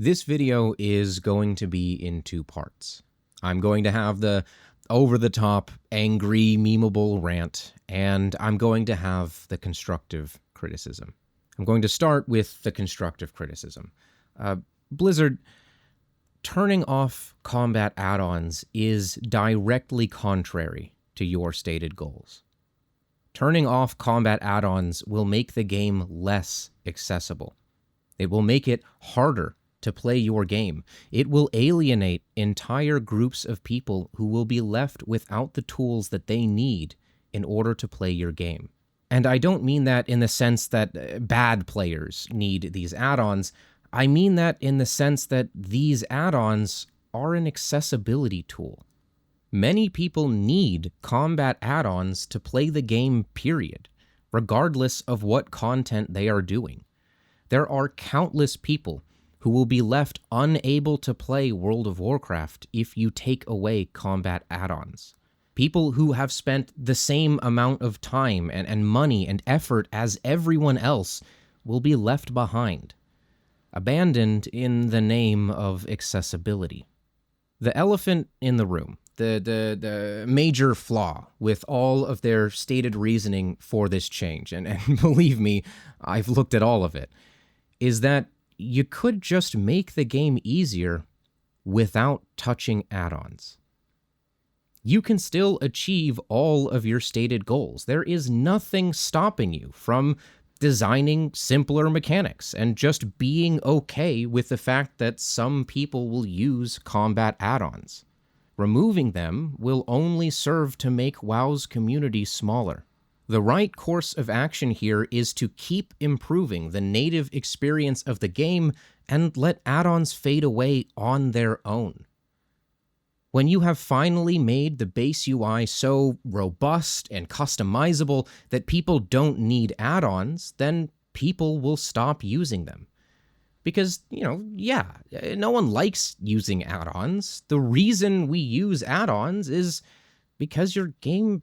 This video is going to be in two parts. I'm going to have the over-the-top, angry, memeable rant, and I'm going to have the constructive criticism. I'm going to start with the constructive criticism. Blizzard, turning off combat add-ons is directly contrary to your stated goals. Turning off combat add-ons will make the game less accessible. It will make it harder to play your game. It will alienate entire groups of people who will be left without the tools that they need in order to play your game. And I don't mean that in the sense that bad players need these add-ons. I mean that in the sense that these add-ons are an accessibility tool. Many people need combat add-ons to play the game, period, regardless of what content they are doing. There are countless people who will be left unable to play World of Warcraft if you take away combat add-ons. People who have spent the same amount of time and money and effort as everyone else will be left behind, abandoned in the name of accessibility. The elephant in the room, the major flaw with all of their stated reasoning for this change, and believe me, I've looked at all of it, is that you could just make the game easier without touching add-ons. You can still achieve all of your stated goals. There is nothing stopping you from designing simpler mechanics and just being okay with the fact that some people will use combat add-ons. Removing them will only serve to make WoW's community smaller. The right course of action here is to keep improving the native experience of the game and let add-ons fade away on their own. When you have finally made the base UI so robust and customizable that people don't need add-ons, then people will stop using them. Because, no one likes using add-ons. The reason we use add-ons is because your game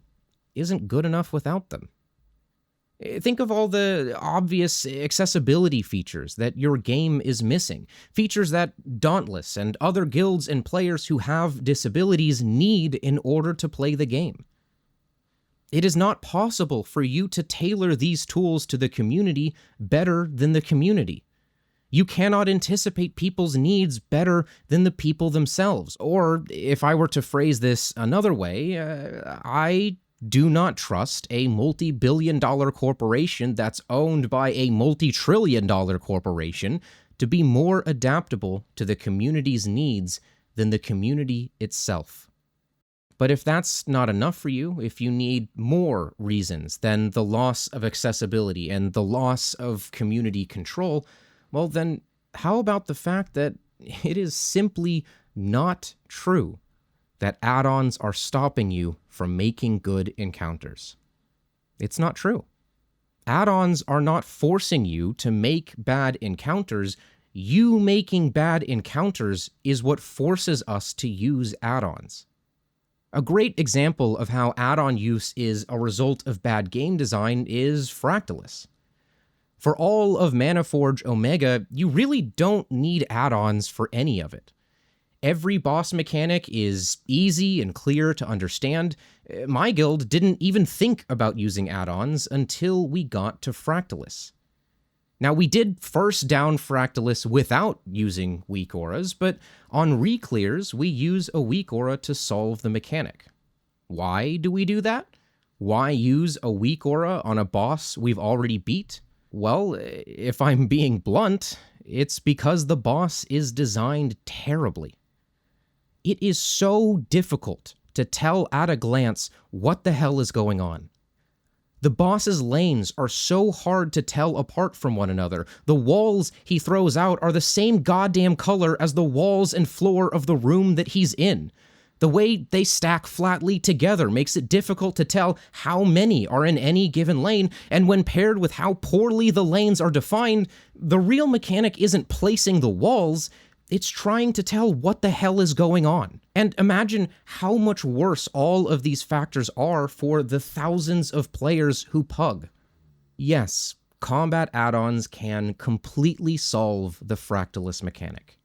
isn't good enough without them. Think of all the obvious accessibility features that your game is missing, features that Dauntless and other guilds and players who have disabilities need in order to play the game. It is not possible for you to tailor these tools to the community better than the community. You cannot anticipate people's needs better than the people themselves. Or, if I were to phrase this another way, I do not trust a multi-billion-dollar corporation that's owned by a multi-trillion-dollar corporation to be more adaptable to the community's needs than the community itself. But if that's not enough for you, if you need more reasons than the loss of accessibility and the loss of community control, well then, how about the fact that it is simply not true that add-ons are stopping you from making good encounters? It's not true. Add-ons are not forcing you to make bad encounters. You making bad encounters is what forces us to use add-ons. A great example of how add-on use is a result of bad game design is Fractalus. For all of Manaforge Omega, you really don't need add-ons for any of it. Every boss mechanic is easy and clear to understand. My guild didn't even think about using add-ons until we got to Fractalus. Now, we did first down Fractalus without using weak auras, but on re-clears, we use a weak aura to solve the mechanic. Why do we do that? Why use a weak aura on a boss we've already beat? Well, if I'm being blunt, it's because the boss is designed terribly. It is so difficult to tell at a glance what the hell is going on. The boss's lanes are so hard to tell apart from one another. The walls he throws out are the same goddamn color as the walls and floor of the room that he's in. The way they stack flatly together makes it difficult to tell how many are in any given lane, and when paired with how poorly the lanes are defined, the real mechanic isn't placing the walls, it's trying to tell what the hell is going on. And imagine how much worse all of these factors are for the thousands of players who pug. Yes, combat add-ons can completely solve the Fractalus mechanic.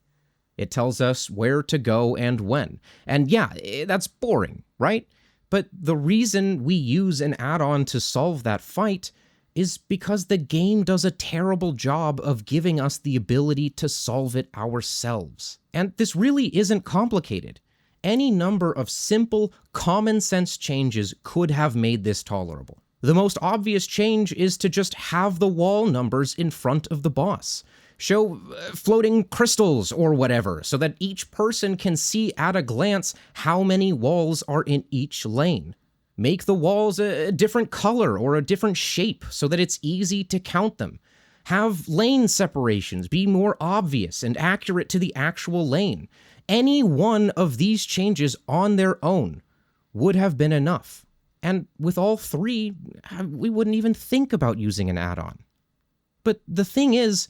It tells us where to go and when. And yeah, that's boring, right? But the reason we use an add-on to solve that fight is because the game does a terrible job of giving us the ability to solve it ourselves. And this really isn't complicated. Any number of simple, common sense changes could have made this tolerable. The most obvious change is to just have the wall numbers in front of the boss. Show floating crystals or whatever, so that each person can see at a glance how many walls are in each lane. Make the walls a different color or a different shape so that it's easy to count them. Have lane separations be more obvious and accurate to the actual lane. Any one of these changes on their own would have been enough. And with all three, we wouldn't even think about using an add-on. But the thing is,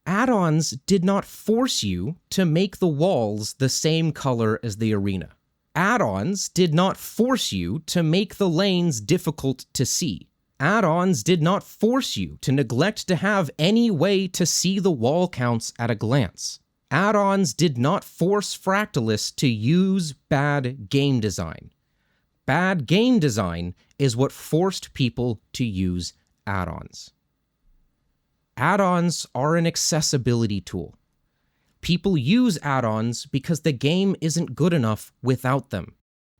add-ons did not force you to make the walls the same color as the arena. Add-ons did not force you to make the lanes difficult to see. Add-ons did not force you to neglect to have any way to see the wall counts at a glance. Add-ons did not force Fractalus to use bad game design. Bad game design is what forced people to use add-ons. Add-ons are an accessibility tool. People use add-ons because the game isn't good enough without them.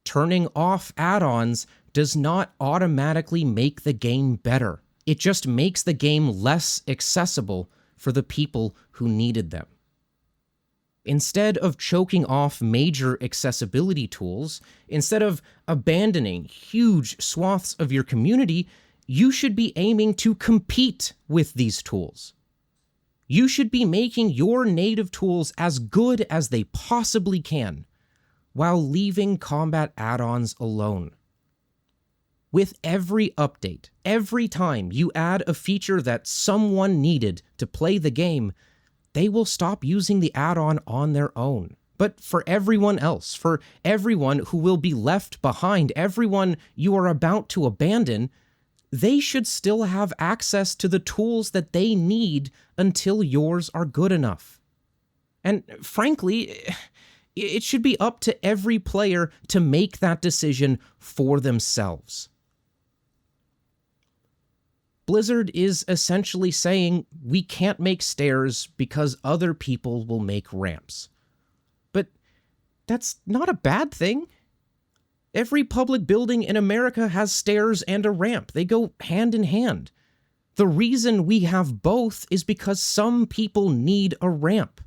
Turning off add-ons does not automatically make the game better. It just makes the game less accessible for the people who needed them. Instead of choking off major accessibility tools, instead of abandoning huge swaths of your community, you should be aiming to compete with these tools. You should be making your native tools as good as they possibly can, while leaving combat add-ons alone. With every update, every time you add a feature that someone needed to play the game, they will stop using the add-on on their own. But for everyone else, for everyone who will be left behind, everyone you are about to abandon, they should still have access to the tools that they need until yours are good enough. And frankly, it should be up to every player to make that decision for themselves. Blizzard is essentially saying we can't make stairs because other people will make ramps. But that's not a bad thing. Every public building in America has stairs and a ramp. They go hand in hand. The reason we have both is because some people need a ramp.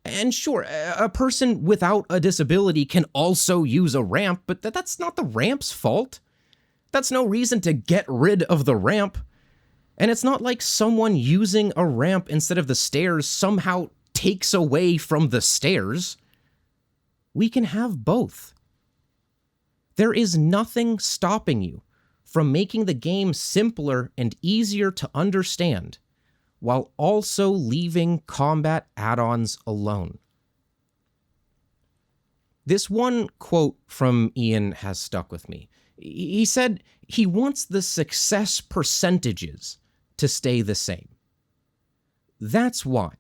And sure, a person without a disability can also use a ramp, but that's not the ramp's fault. That's no reason to get rid of the ramp. And it's not like someone using a ramp instead of the stairs somehow takes away from the stairs. We can have both. There is nothing stopping you from making the game simpler and easier to understand, while also leaving combat add-ons alone. This one quote from Ian has stuck with me. He said he wants the success percentages to stay the same. That's why.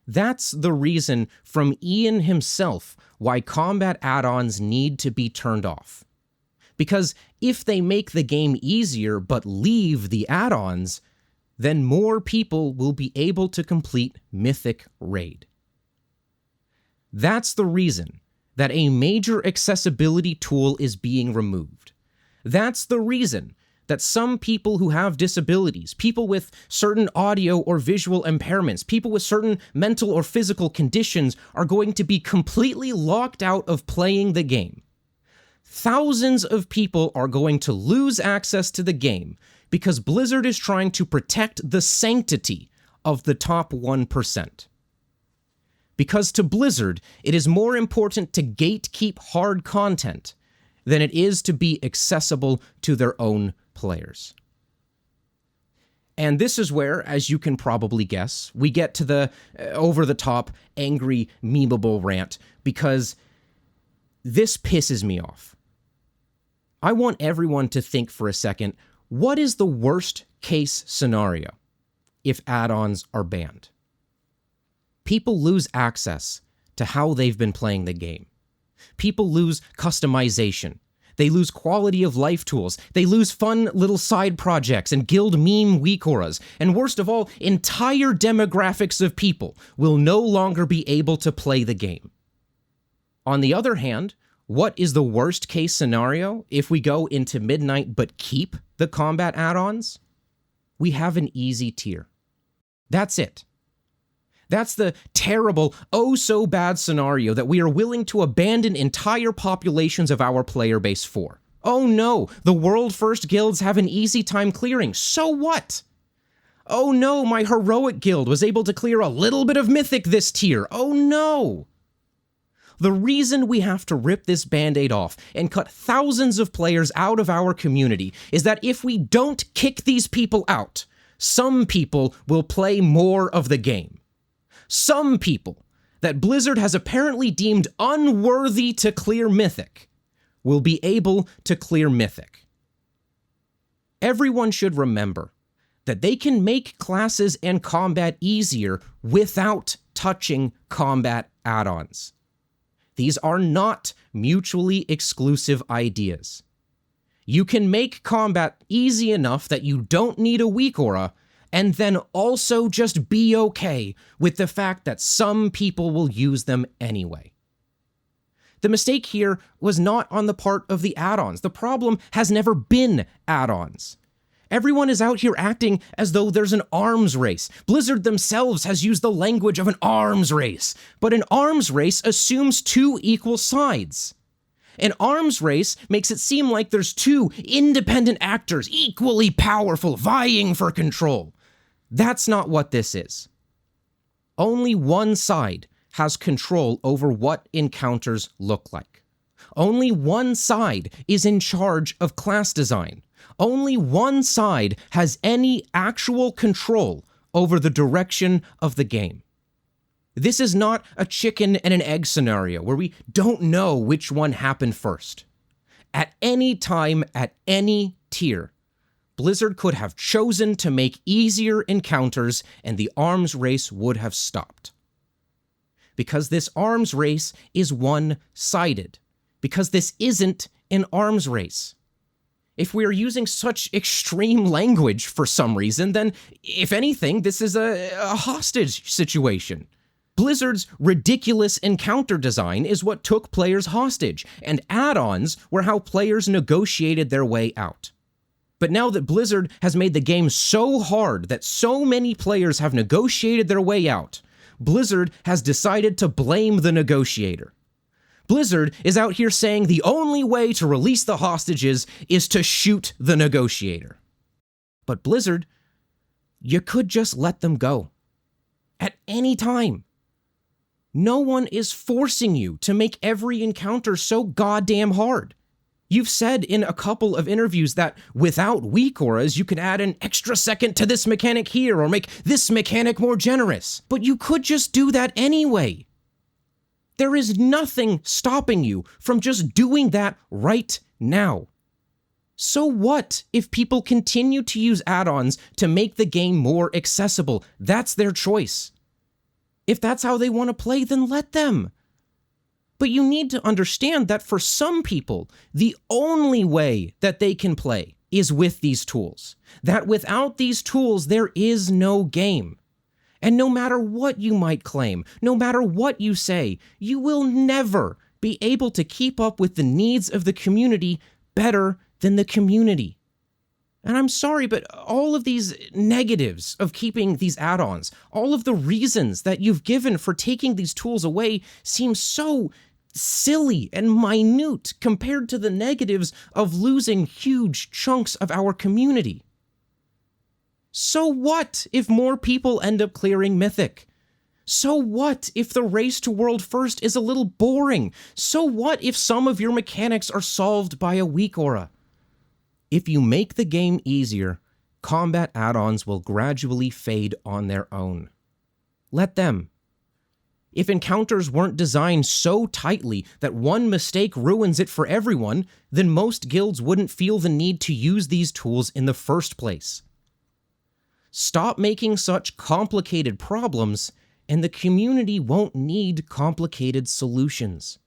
That's the reason from Ian himself why combat add-ons need to be turned off. Because if they make the game easier but leave the add-ons, then more people will be able to complete Mythic Raid. That's the reason that a major accessibility tool is being removed. That's the reason that some people who have disabilities, people with certain audio or visual impairments, people with certain mental or physical conditions are going to be completely locked out of playing the game. Thousands of people are going to lose access to the game because Blizzard is trying to protect the sanctity of the top 1%. Because to Blizzard, it is more important to gatekeep hard content than it is to be accessible to their own players. And this is where, as you can probably guess, we get to the over-the-top, angry, memeable rant, because this pisses me off. I want everyone to think for a second, what is the worst case scenario if add-ons are banned? people lose access to how they've been playing the game. People lose customization. They lose quality of life tools. They lose fun little side projects and guild meme weak auras. And worst of all, entire demographics of people will no longer be able to play the game. On the other hand, what is the worst case scenario if we go into midnight but keep the combat add-ons? We have an easy tier. That's it. That's the terrible, oh so bad scenario that we are willing to abandon entire populations of our player base for. Oh no, the world first guilds have an easy time clearing. So what? Oh no, my heroic guild was able to clear a little bit of mythic this tier. Oh no. The reason we have to rip this band-aid off and cut thousands of players out of our community is that if we don't kick these people out, some people will play more of the game. Some people that Blizzard has apparently deemed unworthy to clear Mythic will be able to clear Mythic. Everyone should remember that they can make classes and combat easier without touching combat add-ons. These are not mutually exclusive ideas. You can make combat easy enough that you don't need a weak aura, and then also just be okay with the fact that some people will use them anyway. The mistake here was not on the part of the add-ons. The problem has never been add-ons. Everyone is out here acting as though there's an arms race. Blizzard themselves has used the language of an arms race, but an arms race assumes two equal sides. An arms race makes it seem like there's two independent actors equally powerful vying for control. That's not what this is. Only one side has control over what encounters look like. Only one side is in charge of class design. Only one side has any actual control over the direction of the game. This is not a chicken and an egg scenario where we don't know which one happened first. At any time, at any tier, Blizzard could have chosen to make easier encounters and the arms race would have stopped. Because this arms race is one-sided. Because this isn't an arms race. If we are using such extreme language for some reason, then, if anything, this is a hostage situation. Blizzard's ridiculous encounter design is what took players hostage, and add-ons were how players negotiated their way out. But now that Blizzard has made the game so hard that so many players have negotiated their way out, Blizzard has decided to blame the negotiator. Blizzard is out here saying the only way to release the hostages is to shoot the negotiator. But Blizzard, you could just let them go. At any time. No one is forcing you to make every encounter so goddamn hard. You've said in a couple of interviews that without weak auras, you could add an extra second to this mechanic here or make this mechanic more generous. But you could just do that anyway. There is nothing stopping you from just doing that right now. So what if people continue to use add-ons to make the game more accessible? That's their choice. If that's how they want to play, then let them. But you need to understand that for some people, the only way that they can play is with these tools. That without these tools, there is no game. And no matter what you might claim, no matter what you say, you will never be able to keep up with the needs of the community better than the community. And I'm sorry, but all of these negatives of keeping these add-ons, all of the reasons that you've given for taking these tools away seem so silly and minute compared to the negatives of losing huge chunks of our community. So what if more people end up clearing Mythic? So what if the race to World First is a little boring? So what if some of your mechanics are solved by a weak aura? If you make the game easier, combat add-ons will gradually fade on their own. Let them. If encounters weren't designed so tightly that one mistake ruins it for everyone, then most guilds wouldn't feel the need to use these tools in the first place. Stop making such complicated problems and the community won't need complicated solutions.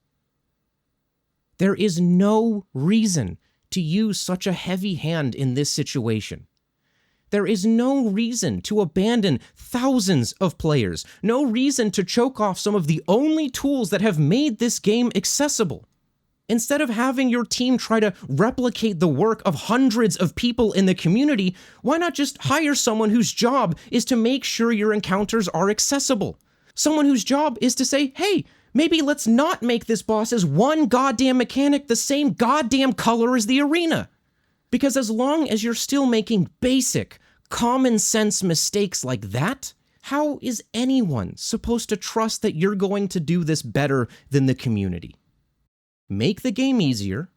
There is no reason to use such a heavy hand in this situation. There is no reason to abandon thousands of players, no reason to choke off some of the only tools that have made this game accessible. Instead of having your team try to replicate the work of hundreds of people in the community, why not just hire someone whose job is to make sure your encounters are accessible? Someone whose job is to say, hey, maybe let's not make this boss's one goddamn mechanic the same goddamn color as the arena. Because as long as you're still making basic, common sense mistakes like that, how is anyone supposed to trust that you're going to do this better than the community? Make the game easier,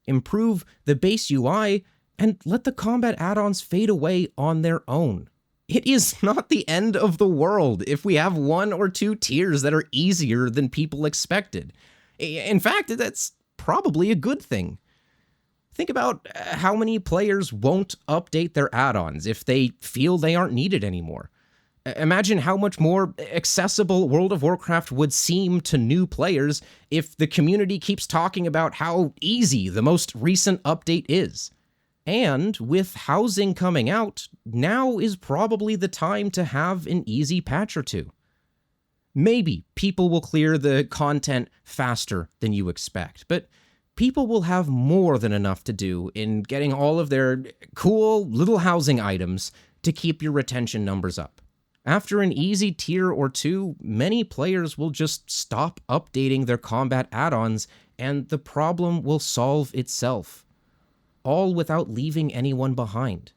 improve the base UI, and let the combat add-ons fade away on their own. It is not the end of the world if we have 1 or 2 tiers that are easier than people expected. In fact, that's probably a good thing. Think about how many players won't update their add-ons if they feel they aren't needed anymore. Imagine how much more accessible World of Warcraft would seem to new players if the community keeps talking about how easy the most recent update is. And with housing coming out, now is probably the time to have an easy patch or two. Maybe people will clear the content faster than you expect, but people will have more than enough to do in getting all of their cool little housing items to keep your retention numbers up. After an easy tier or 2, many players will just stop updating their combat add-ons and the problem will solve itself, all without leaving anyone behind.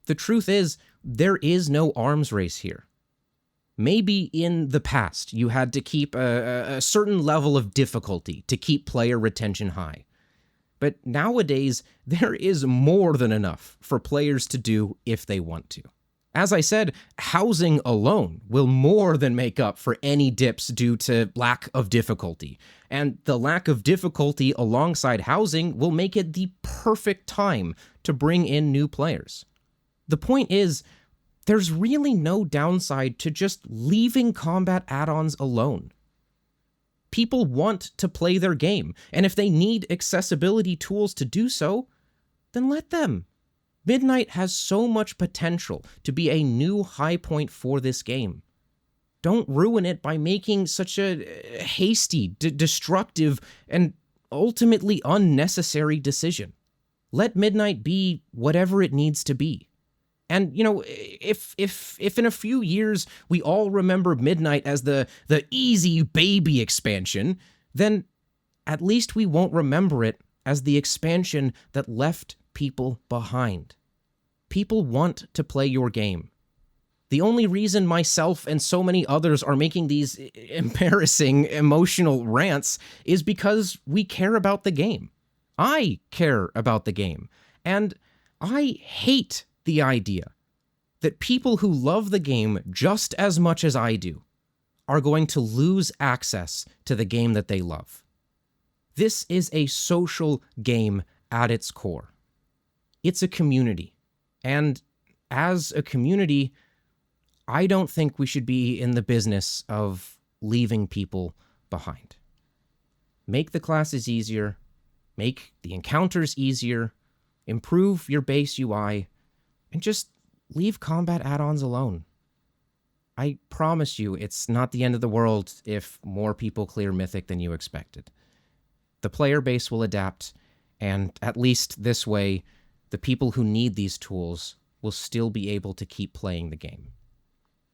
The truth is, there is no arms race here. Maybe in the past you had to keep a certain level of difficulty to keep player retention high. But nowadays, there is more than enough for players to do if they want to. As I said, housing alone will more than make up for any dips due to lack of difficulty. And the lack of difficulty alongside housing will make it the perfect time to bring in new players. The point is, there's really no downside to just leaving combat add-ons alone. People want to play their game, and if they need accessibility tools to do so, then let them. Midnight has so much potential to be a new high point for this game. Don't ruin it by making such a hasty, destructive, and ultimately unnecessary decision. Let Midnight be whatever it needs to be. And, you know, if in a few years we all remember Midnight as the easy baby expansion, then at least we won't remember it as the expansion that left people behind. People want to play your game. The only reason myself and so many others are making these embarrassing emotional rants is because we care about the game. I care about the game. And I hate the idea that people who love the game just as much as I do are going to lose access to the game that they love. This is a social game at its core. It's a community. And as a community, I don't think we should be in the business of leaving people behind. Make the classes easier, make the encounters easier, improve your base UI, and just leave combat add-ons alone. I promise you, it's not the end of the world if more people clear Mythic than you expected. The player base will adapt, and at least this way, the people who need these tools will still be able to keep playing the game.